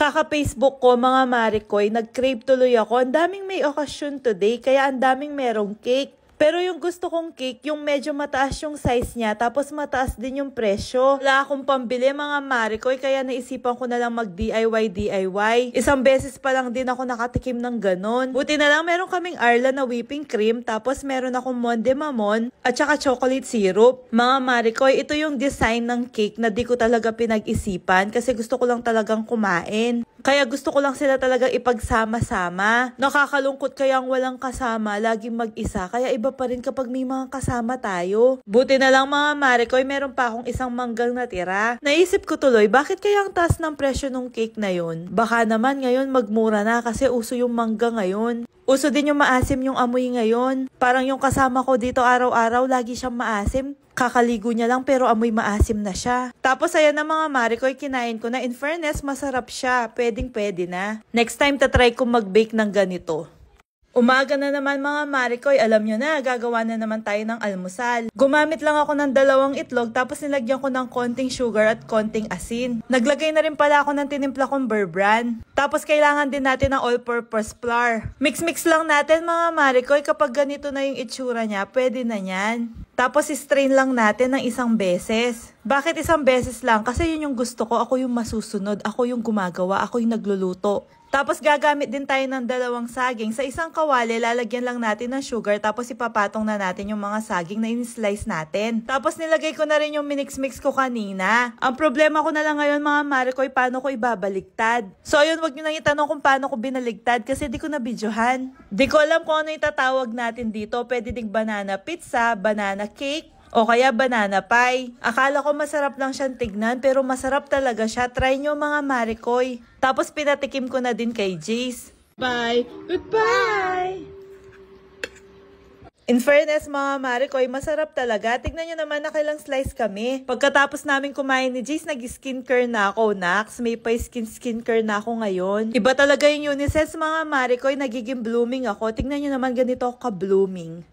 Kaka-Facebook ko mga Maricoy, nag-crave tuloy ako. Ang daming may okasyon today, kaya ang daming merong cake. Pero yung gusto kong cake, yung medyo mataas yung size niya, tapos mataas din yung presyo. Wala akong pambili mga Maricoy, kaya naisipan ko na lang mag-DIY. Isang beses pa lang din ako nakatikim ng ganon. Buti na lang meron kaming Arla na whipping cream, tapos meron akong Monde Mamon, at saka chocolate syrup. Mga Maricoy, ito yung design ng cake na di ko talaga pinag-isipan, kasi gusto ko lang talagang kumain. Kaya gusto ko lang sila talagang ipagsama-sama. Nakakalungkot kayang walang kasama, laging mag-isa. Kaya iba pa rin kapag may mga kasama tayo. Buti na lang mga Maricoy, meron pa akong isang manggang natira. Naisip ko tuloy, bakit kaya ang taas ng presyo ng cake na yun? Baka naman ngayon magmura na kasi uso yung mangga ngayon. Uso din yung maasim yung amoy ngayon. Parang yung kasama ko dito araw-araw, lagi siyang maasim. Kakaligo niya lang pero amoy maasim na siya. Tapos ayan na mga Maricoy, kinain ko na. In fairness, masarap siya. Pwedeng-pwede na. Next time, tatry ko mag-bake ng ganito. Umaga na naman mga Maricoy, alam nyo na, gagawa na naman tayo ng almusal. Gumamit lang ako ng 2 itlog, tapos nilagyan ko ng konting sugar at konting asin. Naglagay na rin pala ako ng tinimpla kong Beurre Brand. Tapos kailangan din natin ng all-purpose flour. Mix-mix lang natin mga Maricoy, kapag ganito na yung itsura niya, pwede na yan. Tapos strain lang natin ng 1 beses. Bakit 1 beses lang? Kasi yun yung gusto ko, ako yung masusunod, ako yung gumagawa, ako yung nagluluto. Tapos gagamit din tayo ng 2 saging. Sa isang kawali, lalagyan lang natin ng sugar, tapos ipapatong na natin yung mga saging na in-slice natin. Tapos nilagay ko na rin yung minix-mix ko kanina. Ang problema ko na lang ngayon mga Maricoy, paano ko ibabaliktad? So ayun, wag nyo nang itanong kung paano ko binaligtad kasi di ko na videohan. Di ko alam kung ano itatawag natin dito. Pwede ding banana pizza, banana cake, o kaya banana pie. Akala ko masarap lang siyang tignan, pero masarap talaga siya. Try nyo mga Maricoy. Tapos pinatikim ko na din kay Jace. Bye! Goodbye! In fairness mga Maricoy, masarap talaga. Tignan nyo naman, nakailang slice kami. Pagkatapos namin kumain ni Jace, nag-skincare na ako, Nax. May pa-skincare na ako ngayon. Iba talaga yung unisex mga Maricoy, nagiging blooming ako. Tignan nyo naman, ganito ako ka-blooming.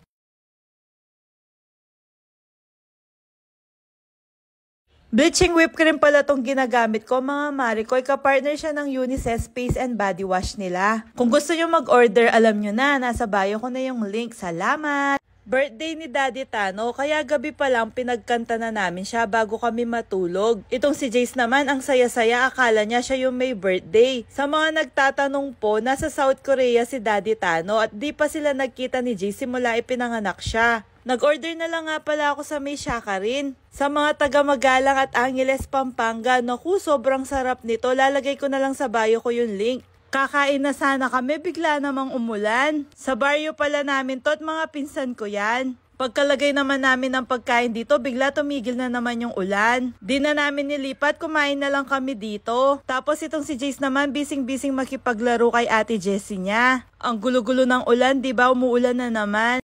Bleaching whipped cream pala tong ginagamit ko mga Maricoy. Ka-partner siya ng Unisex Face and Body Wash nila. Kung gusto nyo mag-order, alam nyo na, nasa bio ko na yung link. Salamat! Birthday ni Daddy Tano, kaya gabi pa lang pinagkanta na namin siya bago kami matulog. Itong si Jace naman, ang saya-saya, akala niya siya yung may birthday. Sa mga nagtatanong po, nasa South Korea si Daddy Tano at di pa sila nagkita ni Jace simula ipinanganak siya. Nag-order na lang nga pala ako sa May Shakarin. Sa mga taga Magalang at Angeles, Pampanga, naku, sobrang sarap nito. Lalagay ko na lang sa bio ko yung link. Kakain na sana kami, bigla namang umulan. Sa baryo pala namin to at mga pinsan ko yan. Pagkalagay naman namin ng pagkain dito, bigla tumigil na naman yung ulan. Di na namin nilipat, kumain na lang kami dito. Tapos itong si Jace naman, bising-bising makipaglaro kay Ate Jessie niya. Ang gulo-gulo ng ulan, di ba? Umuulan na naman.